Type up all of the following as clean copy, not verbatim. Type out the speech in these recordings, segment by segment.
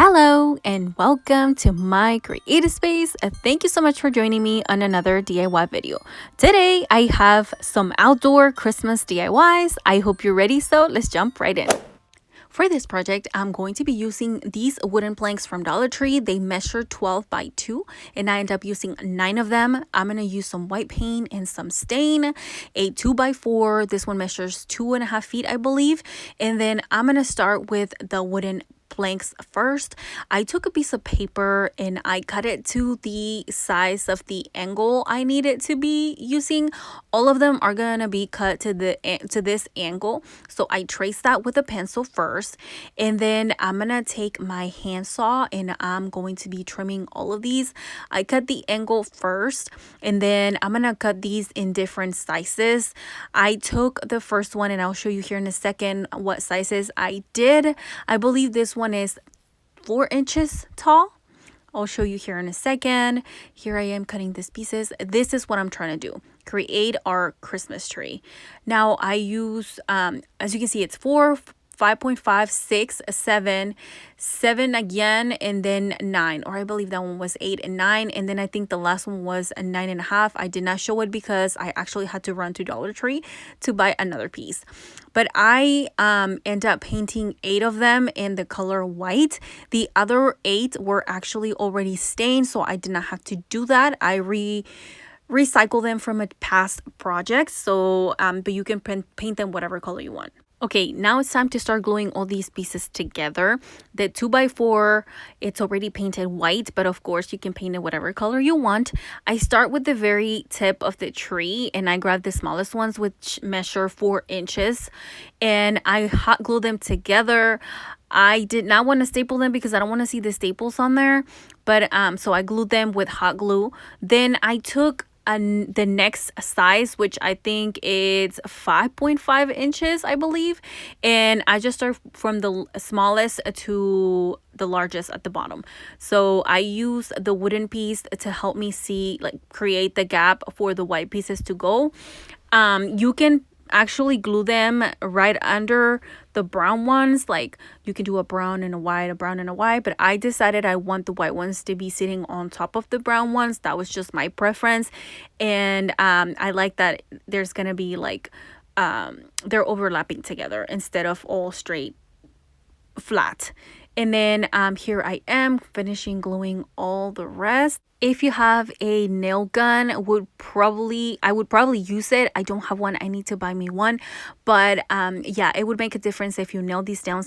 Hello and welcome to my creative space. Thank you so much for joining me on another DIY video. Today I have some outdoor Christmas DIYs. I hope you're ready, so let's jump right in. For this project, I'm going to be using these wooden planks from Dollar Tree. They measure 12 by 2 and I end up using 9 of them. I'm going to use some white paint and some stain, a 2 by 4. This one measures 2.5 feet, I believe. And then I'm going to start with the wooden planks first. I took a piece of paper and I cut it to the size of the angle I need it to be using. All of them are gonna be cut to this angle, so I trace that with a pencil first, and then I'm gonna take my handsaw and I'm going to be trimming all of these. I cut the angle first, and then I'm gonna cut these in different sizes. I took the first one and I'll show you here in a second what sizes I did. I believe this one is 4 inches tall. I'll show you here in a second. Here I am cutting these pieces. This is what I'm trying to do, create our Christmas tree. Now I use as you can see, it's 4, 5.5, 6, 7, 7 again, and then 9, or I believe that one was 8 and 9, and then I think the last one was a 9.5. I did not show it because I actually had to run to Dollar Tree to buy another piece. But I end up painting 8 of them in the color white. The other 8 were actually already stained, so I did not have to do that. I recycle them from a past project, so but you can paint them whatever color you want. Okay, now it's time to start gluing all these pieces together. The 2 by 4, it's already painted white, but of course you can paint it whatever color you want. I start with the very tip of the tree and I grab the smallest ones, which measure 4 inches, and I hot glue them together. I did not want to staple them because I don't want to see the staples on there, but so I glued them with hot glue. Then I took the next size, which I think is 5.5 inches, I believe, and I just start from the smallest to the largest at the bottom. So I use the wooden piece to help me see, like, create the gap for the white pieces to go. You can actually glue them right under the brown ones, like you can do a brown and a white, a brown and a white, but I decided I want the white ones to be sitting on top of the brown ones. That was just my preference, and I like that there's gonna be like they're overlapping together instead of all straight flat. And then here I am finishing gluing all the rest. If you have a nail gun, I would probably use it. I don't have one. I need to buy me one. But yeah, it would make a difference if you nail these down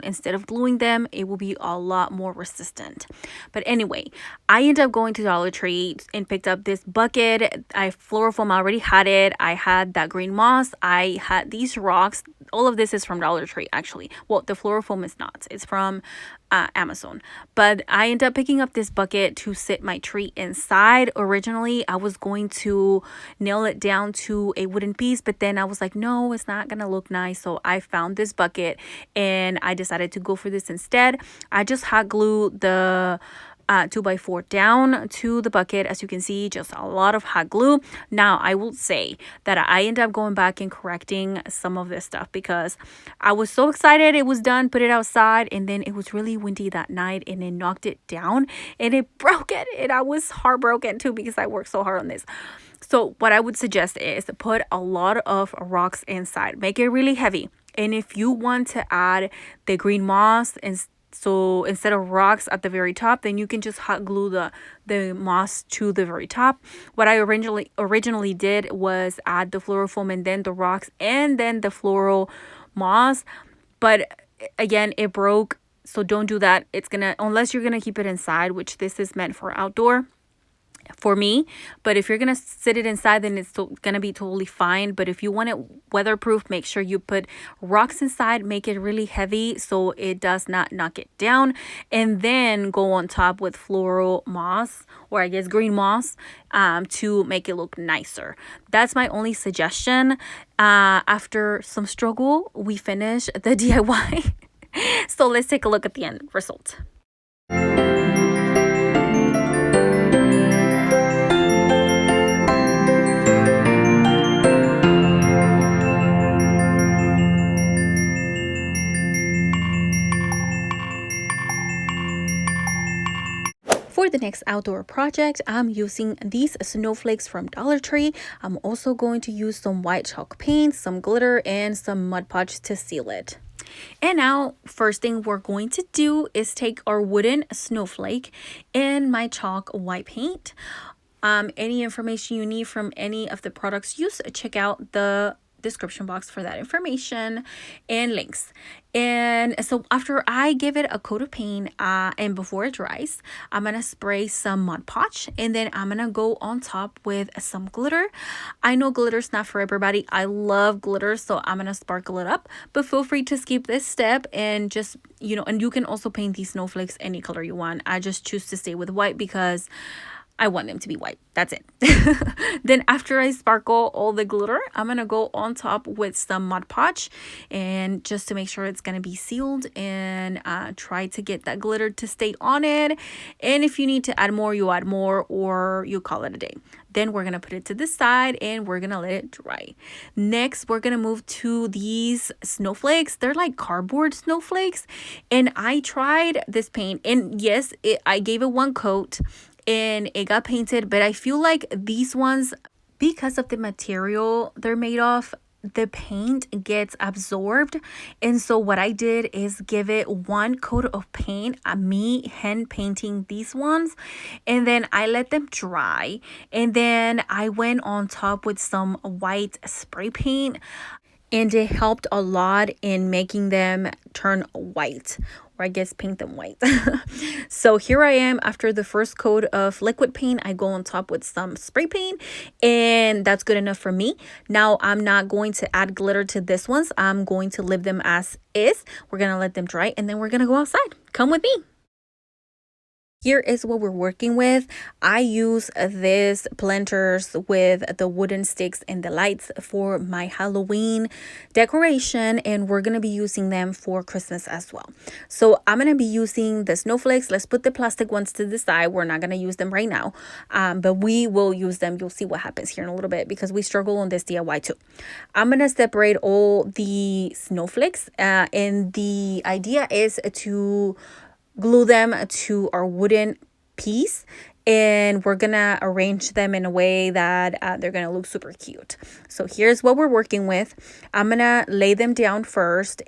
instead of gluing them. It will be a lot more resistant. But anyway, I ended up going to Dollar Tree and picked up this bucket. Fluorofoam, I already had it. I had that green moss. I had these rocks. All of this is from Dollar Tree, actually. Well, the fluorofoam is not. It's from Amazon. But I ended up picking up this bucket to sit my tree inside. Originally, I was going to nail it down to a wooden piece, but then I was like, no, it's not gonna look nice. So I found this bucket and I decided to go for this instead. I just hot glued the 2 by 4 down to the bucket. As you can see, just a lot of hot glue. Now I will say that I ended up going back and correcting some of this stuff because I was so excited it was done, put it outside, and then it was really windy that night and it knocked it down and it broke it, and I was heartbroken too because I worked so hard on this. So what I would suggest is to put a lot of rocks inside, make it really heavy, and if you want to add the green moss and so instead of rocks at the very top, then you can just hot glue the moss to the very top. What I originally did was add the fluorofoam and then the rocks and then the floral moss. But again, it broke. So don't do that. Unless you're gonna keep it inside, which this is meant for outdoor for me. But if you're gonna sit it inside, then it's gonna be totally fine. But if you want it weatherproof, make sure you put rocks inside, make it really heavy so it does not knock it down, and then go on top with floral moss, or I guess green moss, to make it look nicer. That's my only suggestion. After some struggle, we finished the DIY. So let's take a look at the end result. For the next outdoor project, I'm using these snowflakes from Dollar Tree. I'm also going to use some white chalk paint, some glitter, and some Mod Podge to seal it. And now, first thing we're going to do is take our wooden snowflake and my chalk white paint. Any information you need from any of the products used, check out the description box for that information and links. And so after I give it a coat of paint and before it dries, I'm gonna spray some Mod Podge, and then I'm gonna go on top with some glitter. I know glitter's not for everybody. I love glitter, so I'm gonna sparkle it up, but feel free to skip this step and just, and you can also paint these snowflakes any color you want. I just choose to stay with white because I want them to be white. That's it. Then after I sparkle all the glitter, I'm going to go on top with some Mod Podge, and just to make sure it's going to be sealed, and try to get that glitter to stay on it. And if you need to add more, you add more, or you call it a day. Then we're going to put it to the side and we're going to let it dry. Next, we're going to move to these snowflakes. They're like cardboard snowflakes. And I tried this paint, and yes, I gave it one coat and it got painted, but I feel like these ones, because of the material they're made of, the paint gets absorbed. And so what I did is give it one coat of paint, me hand painting these ones, and then I let them dry, and then I went on top with some white spray paint, and it helped a lot in making them turn white, or I guess paint them white. So here I am after the first coat of liquid paint. I go on top with some spray paint, and that's good enough for me. Now I'm not going to add glitter to this ones. I'm going to leave them as is. We're gonna let them dry, and then we're gonna go outside. Come with me. Here is what we're working with. I use this planters with the wooden sticks and the lights for my Halloween decoration, and we're going to be using them for Christmas as well. So I'm going to be using the snowflakes. Let's put the plastic ones to the side. We're not going to use them right now, but we will use them. You'll see what happens here in a little bit because we struggle on this DIY too. I'm going to separate all the snowflakes, and the idea is to glue them to our wooden piece, and we're gonna arrange them in a way that they're gonna look super cute. So here's what we're working with. I'm gonna lay them down first,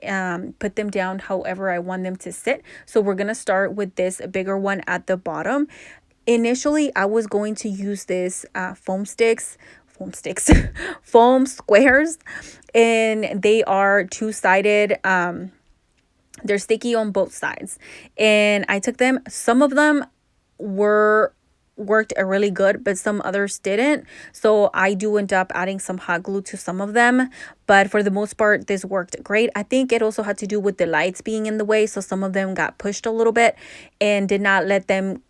put them down however I want them to sit. So we're gonna start with this bigger one at the bottom. Initially I was going to use this foam squares, and they are two-sided. They're sticky on both sides, and I took them. Some of them worked really good, but some others didn't. So I do end up adding some hot glue to some of them, but for the most part this worked great. I think it also had to do with the lights being in the way, so some of them got pushed a little bit and did not let them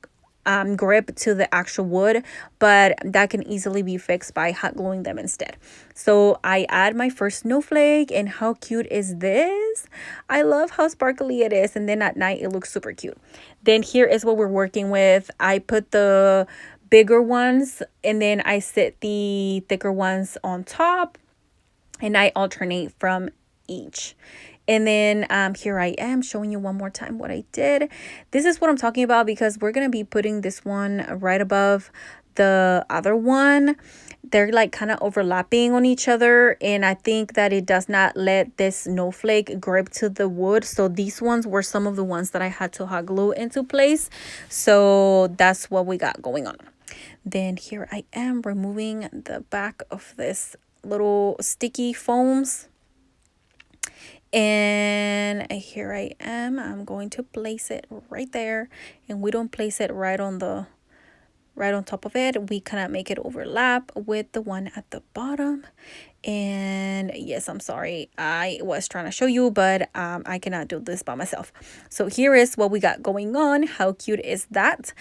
grip to the actual wood, but that can easily be fixed by hot gluing them instead. So I add my first snowflake, and how cute is this? I love how sparkly it is, and then at night it looks super cute. Then here is what we're working with. I put the bigger ones, and then I sit the thicker ones on top, and I alternate from each. And then here I am showing you one more time what I did. This is what I'm talking about, because we're going to be putting this one right above the other one. They're like kind of overlapping on each other, and I think that it does not let this snowflake grip to the wood. So these ones were some of the ones that I had to hot glue into place. So that's what we got going on. Then here I am removing the back of this little sticky foams. And here I am. I'm going to place it right there, and we don't place it right on top of it. We kind of make it overlap with the one at the bottom. And yes, I'm sorry, I was trying to show you, but I cannot do this by myself. So here is what we got going on. How cute is that?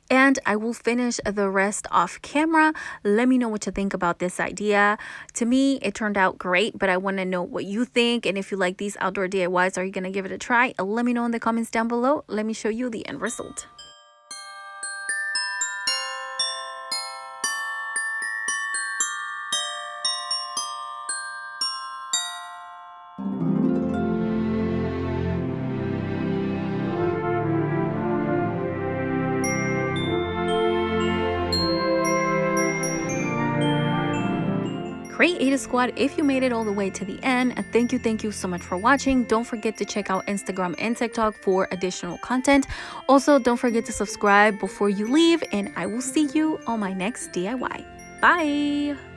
And I will finish the rest off camera. Let me know what you think about this idea. To me, it turned out great, but I want to know what you think. And if you like these outdoor DIYs, are you going to give it a try? Let me know in the comments down below. Let me show you the end result. Creative Squad if you made it all the way to the end. And thank you so much for watching. Don't forget to check out Instagram and TikTok for additional content. Also, don't forget to subscribe before you leave, and I will see you on my next DIY. Bye!